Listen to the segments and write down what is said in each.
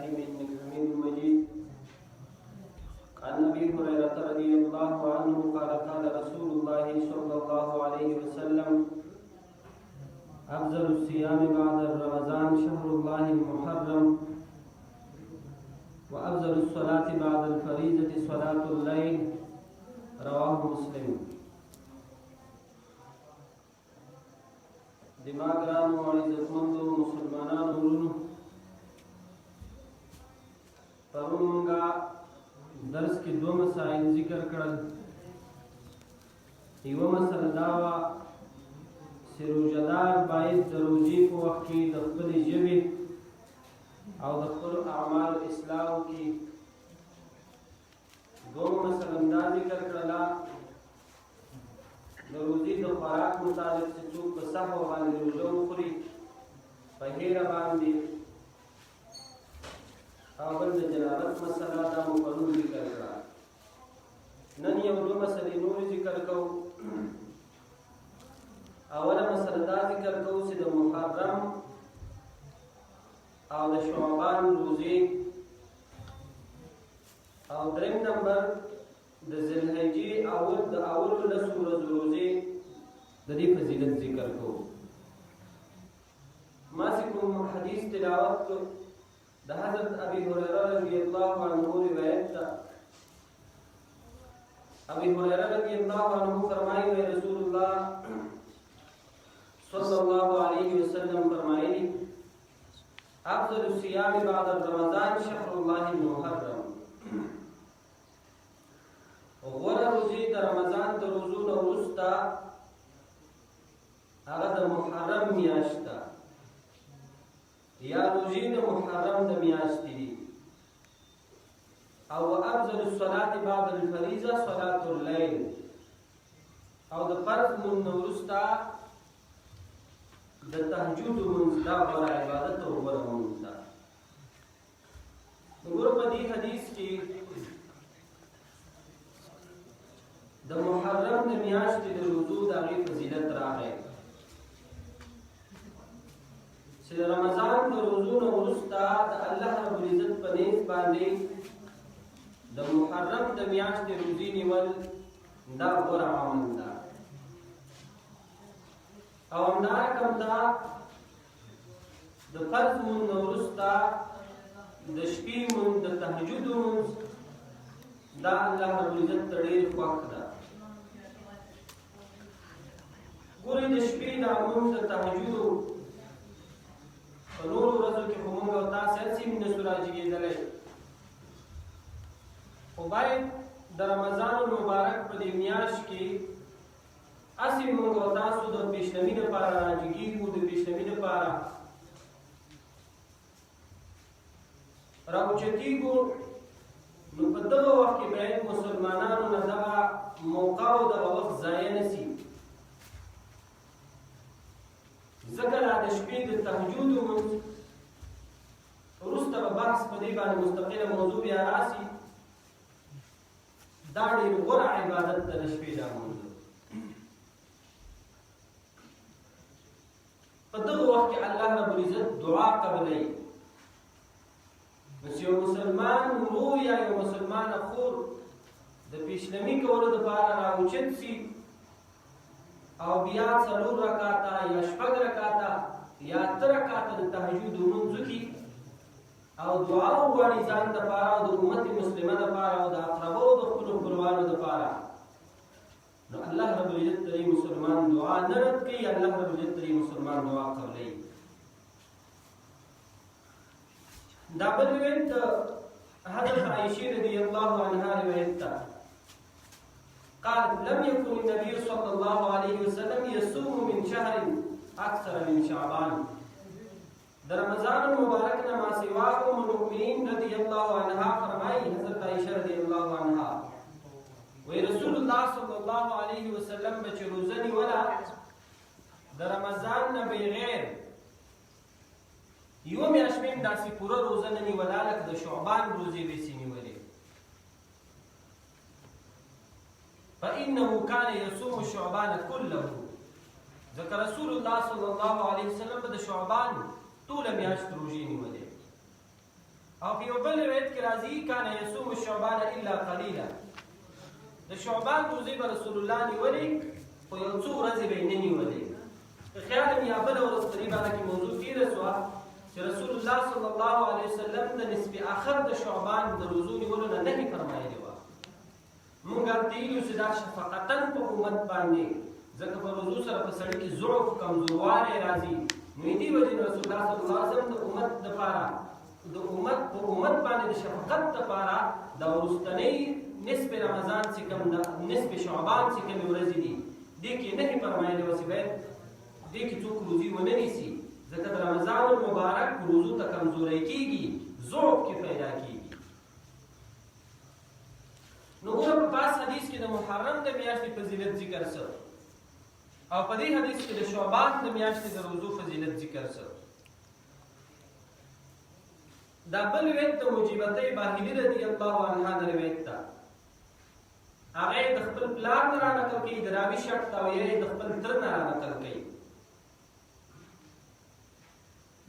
العليم إنك حميد مجيد. عن أبي هريرة رضي الله عنه قال قال رسول الله صلى الله عليه وسلم أفضل الصيام بعد رمضان شهر الله المحرم وأفضل الصلاة بعد الفريضة صلاة الليل رواه مسلم. دماغرانو او عزتمندو مسلمانانو ورونو پرون مونږه درس کې دوه مسائل ذکر کړل. یوه مسله دا وه چې روژهدار باید د روژې په وخت کې د خپلې ژبې او د خپلو اعمالو اصلاح وکړي. دویمه مسله دا ذکر کړله د روزي د خوراک مطابق چې څوک په سهو باندې روژه وخوري په هیره باندې، او بل د جنابت مسله دا مو پرون ذکر کړه. نن یو دوه مسلې نورې ذکر کوو. اوله مسله دا ذکر کوو چې د محرم او د شعبان روزې، او دریم نمبر د ذوالحجې د اولو لسو ورځو روزې د دې فضیلت ذکر کوو. ما چې کوم حدیث تلاوت کړو د حضرت ابي هريره رضی الله عنه روایت ده. ابي هريره رضی الله عنه فرمایي رسول الله صلی الله علیه وسلم فرمایي افضل الصيام بعد رمضان شهر الله المحرم. غوره روزي د رمضان د روزو نه وروسته هغه د محرم میاشت ده، یا روزي د محرم د میاشتې دي. او افضل الصلاة بعد الفریضه صلاة الليل، او د فرض لمونځ نه وروسته د تهجد لمونځ دا غوره عبادت او غوره لمونځ ده. وګوره په دې حدیث کې د محرم د میاشتې د روزو د هغې فضیلت راغی چې د رمضان د روزو نه وروسته د الله رب العزت په نیز باندې د محرم د میاشتې روزې نیول دا غوره عمل ده. او همدارنګه دا د فرض لمونځ نه وروسته د شپې لمونځ د تهجد لمونځ دا الله رب العزت ته ډېر خوښ ده. ګورئ د شپې دا لمونځ د تهجدو په نورو ورځو کې خو موږ او تاسې هسې نسو راجګېدلی، خو باید د رمضان المبارک په دې میاشت کې هسې موږ او تاسو د پیشنمي دپاره راجګېږو، د پیشنمي دپاره راوچتېږو. نو په دغه وخت کې باید مسلمانانو نه دغه موقع او دغه وخت ضایع نه سي. ځکه دا د شپې د تهجد لمونځ وروسته به بحث په دې باندې مستقله موضوع بیا راسي. دا ډېر غوره عبادت ده د شپې دا لمونځ. په دغه وخت کې الله رب العزت دعا قبلوي. نو چې یو مسلمان ورور یا یو مسلمان خور د پیشنمي کولو دپاره راوچت سي او بیا 4 رکعاته یا 6 رکعاته یا 8 رکعاته د تهجد لمونځ وکړي او دعا وغواړي ځان دپاره او د امت مسلمه دپاره او د اقربو او د خپلو خپلوانو دپاره، نو الله رب العزت د دې مسلمان دعا نه رد کوي. الله رب العزت د دې مسلمان دعا قبلوي. دا بل روایت د حضرت عائشة رضی الله عنها روایت ده. قالت لم يكن النبي صلى الله عليه وسلم يصوم من شهر اكثر من شعبان. د رمضان المبارک نه ما سوا ام المؤمنین رضی الله عنها فرمایي، حضرت عائشة رضی الله عنها وی رسول الله صلی الله علیه وسلم بچ روزه نیوله د رمضان نه بغیر یو میاشت هم داسې پوره روزه نه نیوله لکه د شعبان روزې به یې نیولې. فإنه كان يصوم شعبان كله. ذکر رسول الله صلی الله علیه وسلم د شعبان ټوله میاشت روزې نیولې. او په یو بل روایت کې راځي کان یصوم شعبان الا قلیلا د شعبان روزي به رسول الله نیولې خو یو څو ورځې به یې نه نیولې خیال مې یا بله ورځ په دې باره کې موضوع تېره شوه چې رسول الله صلی الله علیه وسلم د نصف آخر د شعبان د روزو نیولو نه نهي فرمایلې وه مونږ هلته ویلي چې دا شفقتاً په امت باندې ځکه په روزو سره په سړي کې ضعف کمزوروالی راځي نو دې وجې نه رسول الله صلی الله علیه وسلم د امت دپاره د امت په امت باندې د شفقت دپاره د وروستنۍ نصف رمضان چې کوم د نصف شعبان چې کومې ورځې دي دې کې نهي فرمایلې وه چې باید دې کې څوک روزي ونه نیسي ځکه د رمضان المبارک روزو ته کمزوری کېږي ضعف کې پیدا کېږي نو ګوره په پاس حدیث کې د محرم د میاشتې فضیلت ذکر شو او په دې حدیث کې د شعبان د میاشتې د روزو فضیلت ذکر شو دا بل روایت د مجیبتې باهلي رضی الله عنها د روایت ده هغه د خپل پلار نه رانقل کوي د راوي شرط ته ویلې د خپل تر نه رانقل کوي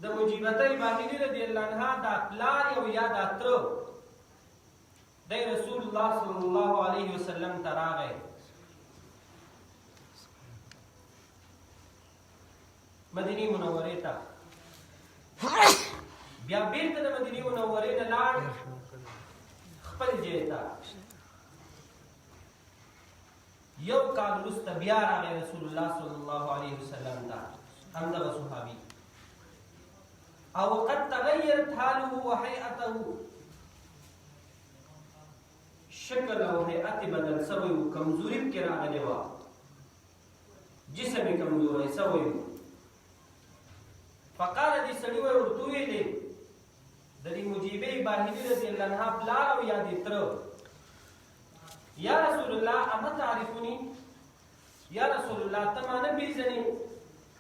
د مجیبتې باهلي رضی الله عنها دا پلار یو یا دا تر د رسول الله صلی الله علیه وسلم ته راغی مدینه منورې ته بیا بیرته د مدینه منورې نه لاړ خپل ځای ته یو کال وروسته بیا راغی رسول الله صلی الله علیه وسلم ته همدغه صحابي او قد تغیرت حاله وهیئته شکل او هیئت بدل سوی و کمزوری پکې راغلی وه جسم یې کمزوری سوی و فقال دې سړي ویې ورته وویلې د دې مجیبې باهلي رضی الله عنها پلار او یا دې تره یا رسول الله اما تعرفوني یا رسول الله ته ما نه پېژنې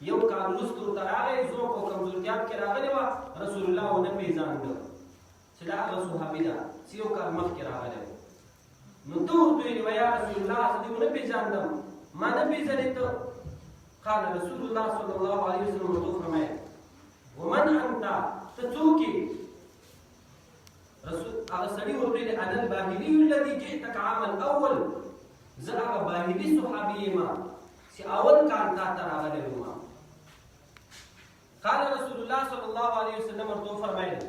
یو کال وروسته ورته راغی ذوق او کمزورتیا پکې راغلې وه رسول الله ونه پېژانده چې دا هغه صحابي ده چې یو کال مخکې راغلی و نو ته ورته ویلې وه یا رسول الله زه دې ونه پېژاندم ما نه پېژنې ته قال رسول الله صلی الله علیه وسلم ورته وفرمایل ومن انت ته څوک یې هغه سړي ورته ویلې انا الباهلي الذي جئتك عام الاول زه هغه باهلي صحابي یم چې اول کال تا ته راغلی وم قال رسول الله صلی الله علیه وسلم ورته وفرمایل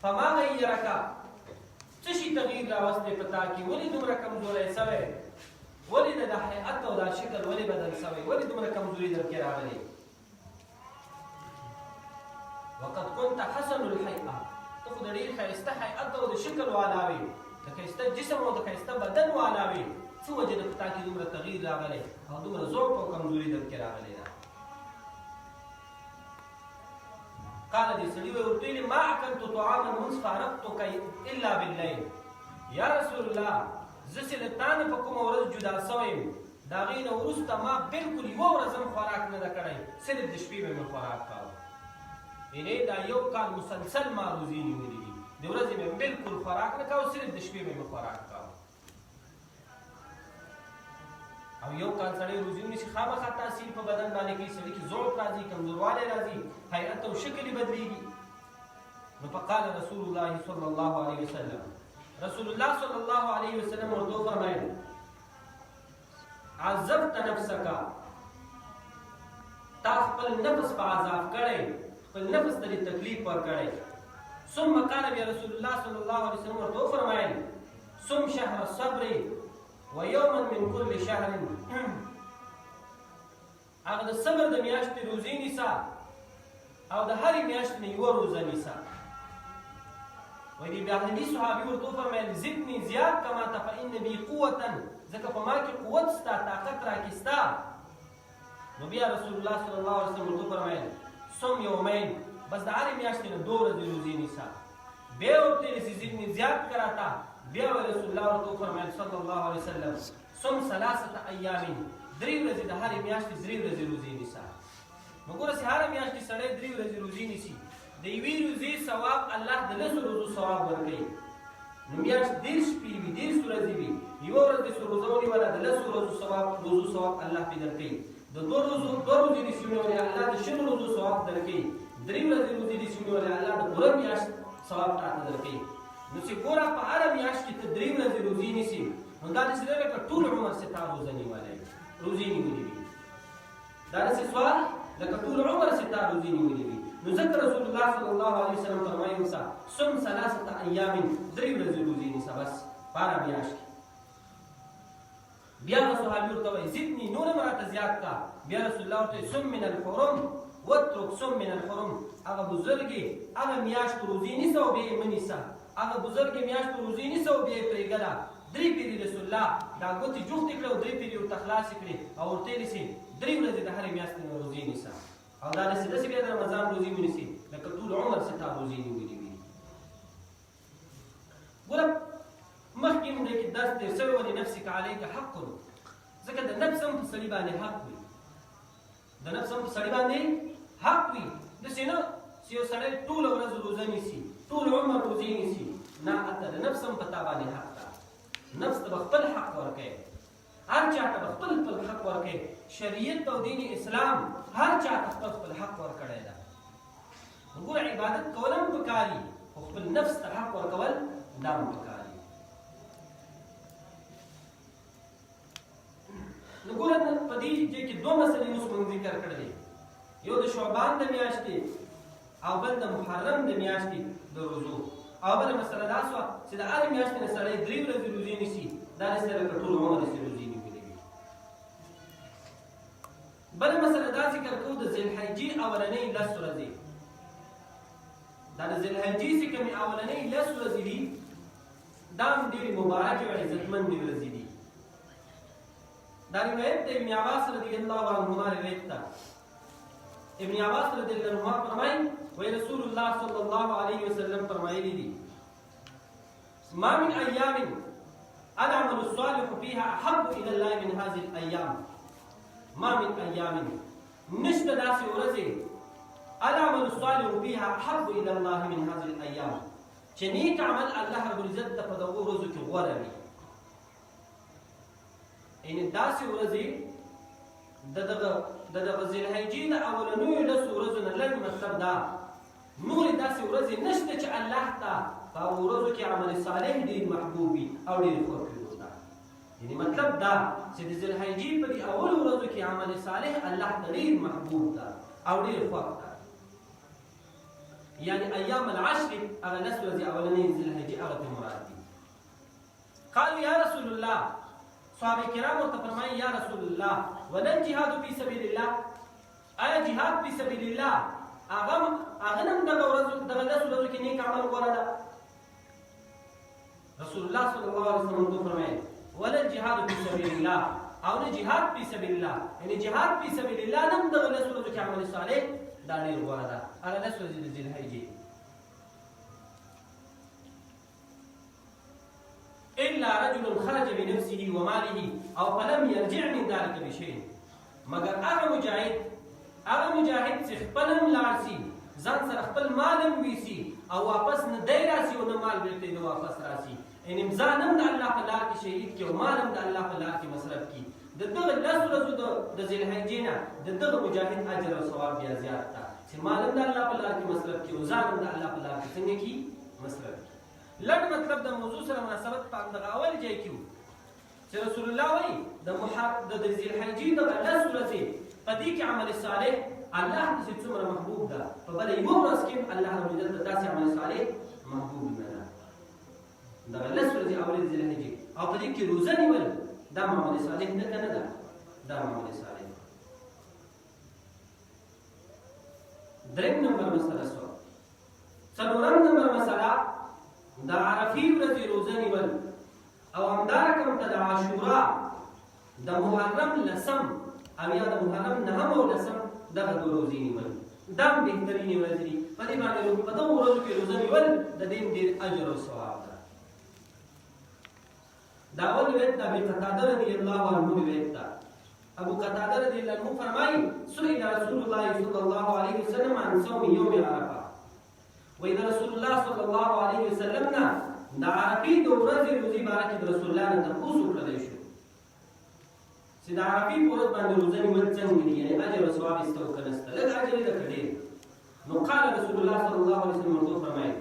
فما غیرک څه شي تغییر راوستی په تا کې ولې دومره کمزوری سوی ولې د هیئت او دا شکل ولې بدل سوی ولې دومره کمزوري در کې راغلی وقد كنت حسن الهيئه ته خو د ډېر ښایسته هیئت او د شکل والا وې د ښایسته جسم او د ښایسته بدن والا وې څه وجه د په تا کې دومره تغییر راغلی او دومره ضعف او کمزوري در کې راغلی ده قال دې سړي ویې ورته ویلې ما اکلت طعاما منذ فارقتك الا باللیل یا رسول الله زه چې له تا نه په کومه ورځ جدا سوی یم د هغې نه وروسته ما بلکل یوه ورځ هم خوراک نه ده کړی صرف د شپې به مې خوراک کاوه یعنې دا یو کال مسلسل ما روزې نیولې دي د ورځې مې بلکل خوراک نه کاوه صرف د شپې به مې خوراک کاوه او یو کال سړی روزي ونیسي خامخا تاثیر په بدن باندې کوي سړي کې ضعف راځي کمزوروالی راځي هیئت او شکل یې بدلېږي نو فقال رسول الله صلی الله علیه وسلم رسول الله صلی الله علیه وسلم ورته وفرمایل عذبت نفسک تا خپل نفس په عذاب کړی خپل نفس ته دې تکلیف ورکړی ثم قال بیا رسول الله صلی الله علیه وسلم ورته وفرمایل صم شهر الصبر ويوما من كل شهر هغه د صبر د میاشتې روزې نیسه او د هرې میاشتې نه یوه روزه نیسه وایي د باهلي صحابي ورته وفرمیل زدني زیات که ماته فإن بي قوة ځکه په ما کې قوت ستا طاقت راکې ستا نو بیا رسول الله صلی الله علیه وسلم ورته وفرمیل صم یومین بس د هرې میاشتې نه 2 ورځې روزې نیسه بیا ورته ویلې چې زدني زیات که راته بیا رسول الله ورته وفرمیل صلی الله علیه وسلم صم 3 ایام 3 ورځې د هرې میاشتې 3 ورځې روزې نیسه نو ګوره چې هره میاشتې سړی 3 ورځې روزې نیسي د یوې روزې ثواب الله د 10 ورځو ثواب ورکوي نو میاشت 10 شپې وي 10 ورځې وي یوه ورځ دې روزه ونیوله د 10 ورځو ثواب الله پرې درکوي د 2 ورځې دې چې ونیولې الله د 10 ورځو ثواب درکوي 3 ورځې روزې دې چې ونیولې الله د پوره میاشت ثواب تاته درکوي. نو چې ګوره په هره میاشت کې ته 3 ورځې روزي نیسي نو دا داسې دی لکه ټول عمر چې تا روزه نیولی روزي نیولې وي. دا داسې سوال لکه ټول عمر چې تا روزي نیولې وي. نو ځکه رسول الله صلی الله علیه وسلم فرمایي اوسه صم 3 ایام 3 ورځې روزي نیسه بس په هره میاشت کې. بیا صحابي ورته وایي زدني نور هم راته زیات کا. بیا رسول الله ورته صم من الحرم واترك صم من الحرم. هغه بزرګې هغه میاشت روزي نیسه او بیا یې مه نیسه. هغه بزرګې میاشت روزي نیسه او بیا یې پرېږده. 3 پیرې رسول الله دا ګوتې جوختې کړې او 3 پیرې ورته خلاصې کړې او ورته یې نیسي 3 ورځې د هرې میاشتې نه روزي نیسه. او دا داسې بیا د رمضان روزي ونیسي لکه ټول عمر چې تا روزي نیولې وي. ګوره مخکې مو دی کې درس تېر شوی ولنفسک علیک حق. ځکه د نفس هم په سړي باندې حق وي. د نفس هم په سړي باندې حق وي. داسې نه چې یو سړی ټوله ورځ روزه نیسي ټول عمر روزي نیسي. نه هلته د نفس هم په تا باندې حق ده. نفس ته به خپل حق ورکوي. هر چا ته به خپل حق ورکوي. شریعت او دین اسلام هر چا ته خپل حق ورکړی ده. ګوره عبادت کول هم پکار دي خو خپل نفس ته حق ورکول دا هم پکار دي. نو ګوره په دې ځای کې 2 مسلې اوس موږ ذکر کړلې. یو د شعبان د میاشتې او بل د محرم د میاشتې د روزو. او بله مسله دا شوه چې د هرې میاشتې نه سړی 3 ورځې روزې نیسي دا داسې لکه ټول عمر داسې روزې نیولې وي. بله مسله دا ذکر کوو د ذوالحجې اولنۍ 10 ورځې. دا د ذوالحجې چې کومې اولنۍ 10 ورځې دي دا هم ډېرې مبارکې او عزتمندې ورځې دي. دا روایت د ابن عباس رضی الله عنهما روایت ده. ابن عباس رضی الله عنهما فرمایي وی رسول الله صلی الله علیه وسلم فرمایلی دي ما من ایام العمل الصالح فيها احب الى الله من هذه الايام. ما من ایام نشته داسې ورځې العمل الصالح فيها احب الى الله من هذه الايام چې نیک عمل الله رب العزت ته په دغو ورځو کې غوره وي. یعنې داسې ورځې د دغه ذوالحجې د اولنیو 10 ورځو نه لږ مطلب دا نورې داسې ورځې نشته چې الله ته په هغو ورځو کې عمل صالح ډېر محبوب وي او ډېر خوښ وي ورته. یعنې مطلب دا چې د ذوالحجې په دې اولو ورځو کې عمل صالح الله ته ډېر محبوب ده او ډېر خوښ ده. یعنې ایام العشر هغه 10 ورځې اولنۍ ذوالحجې هغه ته مراد دي. قالوا یا رسول الله صحابه کرام ورته فرمایي یا رسول الله ولا الجهاد فی سبیل الله. آیا جهاد فی سبیل الله هغه هم دغه 10 ورځو کې نیک عمل غوره ده؟ رسول الله صلی الله علیه وسلم ورته فرمایي ولا الجهاد فی سبیل الله او نه جهاد فی سبیل الله. یعنې جهاد فی سبیل الله نه هم دغه 10 ورځو کې عمل صالح دا ډېر غوره ده. هغه 10 ورځې د ذوالحجې الا رجل خرج بنفسه وماله او فلم يرجع من ذلك بشيء. مگر هغه مجاهد چې خپل هم لاړ شي ځان سره خپل مال هم ویسي او واپس نه دی راسي او نه مال بېرته یې واپس راسي. یعنې ځان هم د الله په لار کې شهید کړي او مال هم د الله په لار کې مصرف کړي. د دغه 10 ورځو د ذوالحجې نه د دغه مجاهد اجر او ثواب بیا زیات ده چې مال هم د الله په لار کې مصرف کړي او ځان هم د الله په لار کې څنګه کړي مصرف کړي. لږ مطلب د موضوع سره مناسبت په همدغه اول ځای کې و چې رسول الله وایي د ذوالحجې دغه 10 ورځې په دې کې عمل صالح الله ته چې څومره محبوب ده په بله یوه ورځ کې الله رب العزت ته داسې عمل صالح محبوب نه ده. دغه 10 ورځې اولې د ذوالحجې او په دې کې روزه نیول دا عمل صالح نه که نه ده؟ دا عمل صالح. 3 نمبر مسله شوه. 4 نمبر مسله د عرفې ورځې روزه نیول او همدارنګه د عاشورا د محرم 10 او یا د محرم 9 او 10 دغه 2 روزې نیول دا هم بهترینې ورځې دي. په دې باندې په دغو ورځو کې روزه نیول د دې ډېر اجر او ثواب ده. دا اول روایت د ابي قتاده رضی الله عنه روایت ده. ابو قتاده رضی الله عنه فرمایي سئل رسول الله صلی الله علیه وسلم عن صوم یوم عرفه. وإذا رسول الله صلی الله علیه وسلم نه د عرفې د ورځې روزې باره کې د رسول الله نه تپوس وکړلی شو چې د عرفې په ورځ باندې روزه نیول څنګه دي، یعنې اجر او ثواب یې شته او که نشته، لږ اجر یې ده که ډېر؟ نو قال رسول الله صلی الله علیه وسلم ورته وفرمایل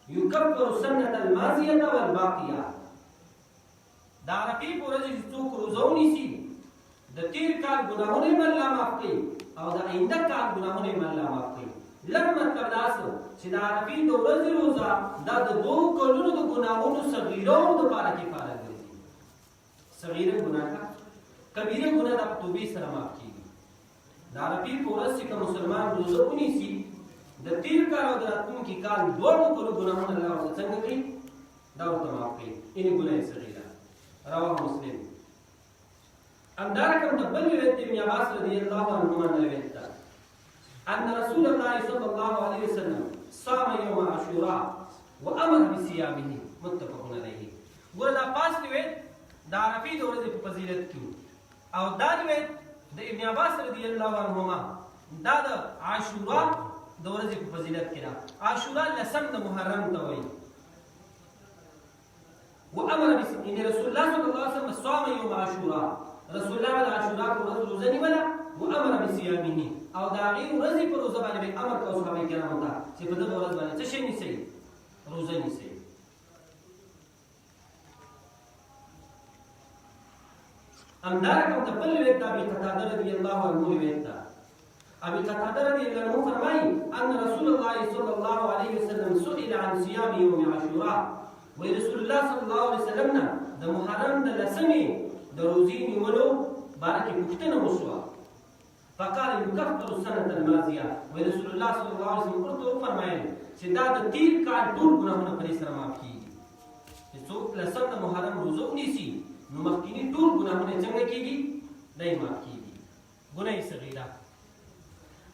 یکفر السنة الماضیة والباقیه. د عرفې په ورځ چې څوک روزه ونیسي د تیر کال ګناهونه یې الله معاف کوي او د آینده کال ګناهونه یې الله معاف کوي. لږ مطلب دا څه چې د عرفې د ورځې روزه دا د 2 کلونو د ګناهونو صغیرو دپاره کفاره ګرځي. صغیره ګناه ده، کبیره ګناه د توبې سره معاف کېږي. د عرفې په ورځ چې که مسلمان روزه ونیسي د تیر کال او د راتلونکي کال 2 کلو ګناهونه الله ورته څنګه کوي؟ دا ورته معاف کوي. یعنې ګناه صغیره. رواه مسلم. همدارنګه د بل روایت ابن عباس رضی الله عنهما نه روایت ده ان رسول الله صلى الله عليه وسلم صام يوم عاشوراء وامر بصيامه متفق عليه. ګوره دا پاس روایت د عرفې د ورځې په فضیلت کې او دا روایت د ابن عباس رضی الله عنهما دا د عاشورا د ورځې په فضیلت کې ده. عاشورا لسم د محرم ته وایي. وامر ان رسول الله صلى الله عليه وسلم صام يوم عاشوراء، رسول الله د عاشورا په ورځ روزه نیوله. وامر بصيامه او د هغې ورځې په روزه باندې به امر کوو صحابه کرامو ته چې په دغه ورځ باندې څه شی نیسئ؟ روزه نیسئ. همدارنګه د بل روایت د ابي قتاده رضی الله عنه روایت ده. ابي قتاده رضی الله عنه فرمایي ان رسول الله صلى الله عليه وسلم سئل عن صيام يوم عاشوراء، وی رسول الله صلی الله علیه وسلم نه د محرم د لسمې د روزې نیولو باره کې پوښتنه وشوه. فقال يكفر السنة الماضية، وی رسول الله صلی الله علیه وسلم ورته وفرمایل چې دا د تیر کال ټول ګناهونه په دې سره معاف کېږي. چې څوک لسم د محرم روزه ونیسي نو مخکیني ټول ګناهونه څنګه کېږي؟ دا یې معاف کېږي. ګناه صغیره.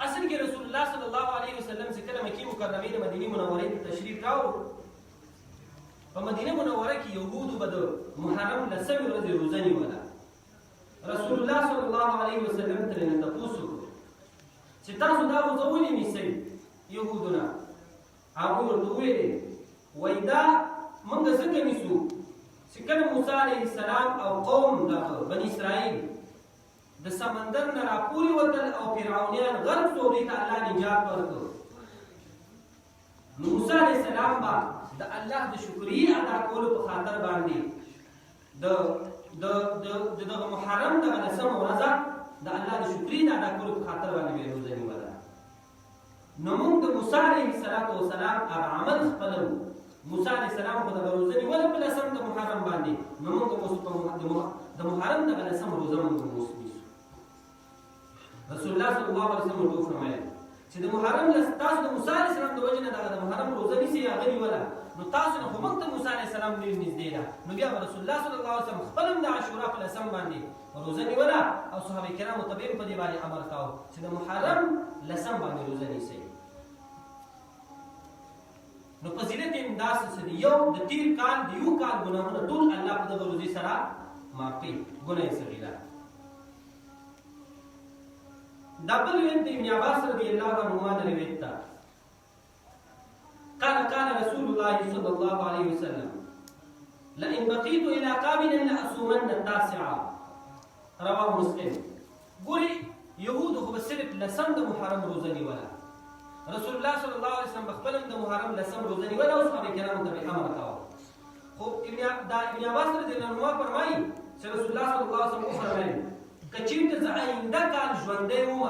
اصل کې رسول الله صلی الله علیه وسلم چې کله مکې مکرمې د مدینې منورې ته تشریف راوړ، په مدینه منوره کې یهودو به د محرم لسمې ورځې روزه نیوله. رسول الله صلی الله علیه وسلم ترېنه تپوس وکړو چې تاسو دا روزه ولې نیسئ یهودو نه؟ هغوی ورته وویلې وایي دا موږ ځکه نیسو چې کله موسی علیه السلام او قوم د بني اسرائیل د سمندر نه راپورې وتل او فرعونیان غرق شو، دوی ته الله نجات ورکړ. نو موسی علیه السلام به د الله د شکریې ادا کولو په خاطر باندې د محرم د لسمه ورځه د الله د شکریې ادا کولو په خاطر باندې به روزه نیوله. نو موږ د موسی علیه السلام هغه عمل خپلوو. موسی علیه السلام خو د روزه نیوله په لسم د محرم باندې، نو موږ د محرم د لسم روزه موږ نیسو. رسول الله صلی الله علیه وسلم ورته وفرمایل چې د محرم تاسو د موسی علیه السلام د وجې نه د محرم روزه نیسئ هغه نیوله، نو تاسو نه خو موږ ته موسی علیه السلام ډېر نږدې ده. نو بیا به رسول الله صلی الله علیه وسلم خپل هم د عاشورا په لسم باندې روزه نیوله او صحابه کرامو ته به هم په دې باندې امر کاوه چې د محرم لسم باندې روزه نیسئ. نو فضیلت یې همداسې څه دی، یو د تیر کال د یو کال ګناهونه ټول الله په دغه روزې سره معاف کوي. ګناه صغیره. دا بل روایت د ابن عباس رضی الله عنهما نه روایت ده. كان رسول الله صلى الله عليه وسلم لئن بقيت الى قابل لاصومن التاسعه، رواه مسلم. ګوري يهود خو صرف لسم د محرم روزه نیوله. رسول الله صلی الله علیه وسلم خپل د محرم لسم روزه نیوله او صحابه کرامو ته به امر کاوه. خو ابن عباس رضی الله عنه فرمایي چې رسول الله صلی الله علیه وسلم فرمایي که چېرته زه آینده کال ژوندی وم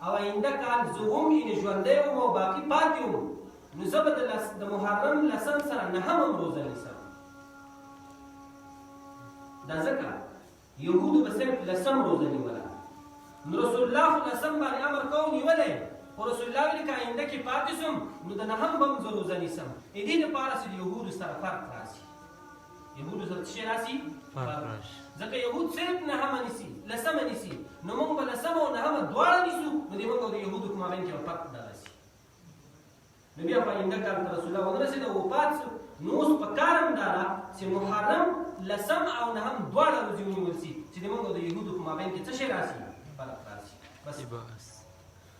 او آینده کال زه هم یعنې ژوندی وم او باقي پاتې وم، نو زه به د محرم لسم سره نهم روزه نیسم. دا ځکه یهودو به صرف لسم روزه نیوله. نو رسول الله خو لسم باندې امر کوو نیولی، خو رسول الله ویلي که آینده کې پاتې شم نو د نهم به هم زه روزه نیسم. د دې لپاره چې د یهودو سره فرق راسي. یهودو سره څه شی راسي؟ فرق راشي. ځکه یهود صرف نهمه نیسي، لسمه نیسي، نو موږ به لسمه او نهمه دواړه نیسو، نو د موږ او د یهودو په مابین کې به فرق دغه سي. نو بیا په آینده کال ته رسول الله ونرسېد او وفات شو. نو اوس په کار هم دا ده چې محرم لسم او نهم دواړه ورځې ونیول سي چې د موږ او د یهودو په مابین کې څه شی راسي؟ فرق راسي. بس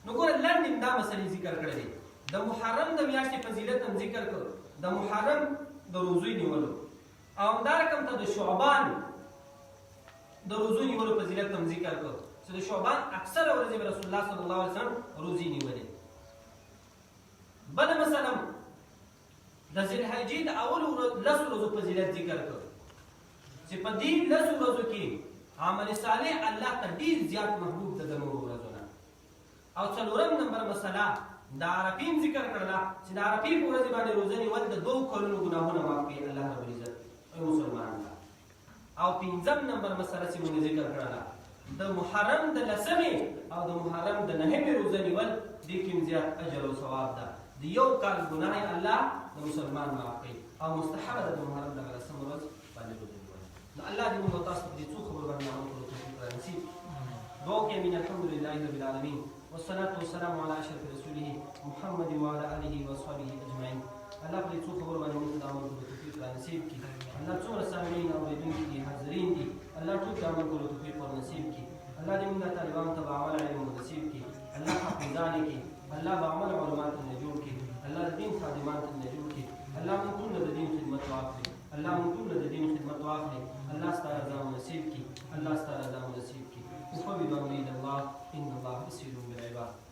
نو ګوره لنډ هم دا مسلې ذکر کړی دی. د محرم د میاشتې فضیلت هم ذکر کړ، د محرم د روزې نیولو، او همدارنګه ته د شعبان د روزو نیولو فضیلت هم ذکر کړ چې د شعبان اکثره ورځې به رسول الله صلی الله علیه وسلم روزې نیولې. بله مثلا د ذوالحجې د اولو لسو ورځو فضیلت ذکر کړ چې په دې لسو ورځو کې عمل صالح الله ته ډېر زیات محبوب ده د نورو ورځو نه. او څلورم نمبر مسله د عرفې ذکر کړله چې د عرفې په ورځ باندې روزه نیول د 2 کلونو ګناهونه معاف کوي الله رب العزت مسلمان ته. او پنځم نمبر مسله چې موږ ذکر کړله د محرم د لسمې او د محرم د نهمې روزه نیول دې کې زیات اجر او ثواب ده. د یو کال ګناه الله د مسلمان معاف کوي او مستحب ده د محرم د لسمې ورځ باندې روزه نیول. نو الله دې موږ تاسو ته دې څو خبر باندې عمل کولو توفیق رانصیب. دعا کوي امين. الحمد لله رب العالمين والصلاة والسلام على أشرف رسوله محمد وعلى آله وصحبه أجمعين. الله دې څو خبر باندې موږ عمل کولو توفیق رانصیب کړي. الله څومره سامعین او اوریدونکي دي حاضرین دي الله ټول ته عمل کولو توفیق ورنصیب کړي. الله دې موږ طالبانو ته عمل علم نصیب کړي. الله حافظان کړي. الله بعمل علماء ته جوړ کړي. الله دین خادمان ته جوړ کړي. الله موږ ټول د دین خدمت واخلي. الله موږ ټول د دین خدمت واخلي. الله ستاسو رضا نصیب کړي. الله ستاسو رضا نصیب کړي. وفوض امري الى الله ان الله بصير بالعباد.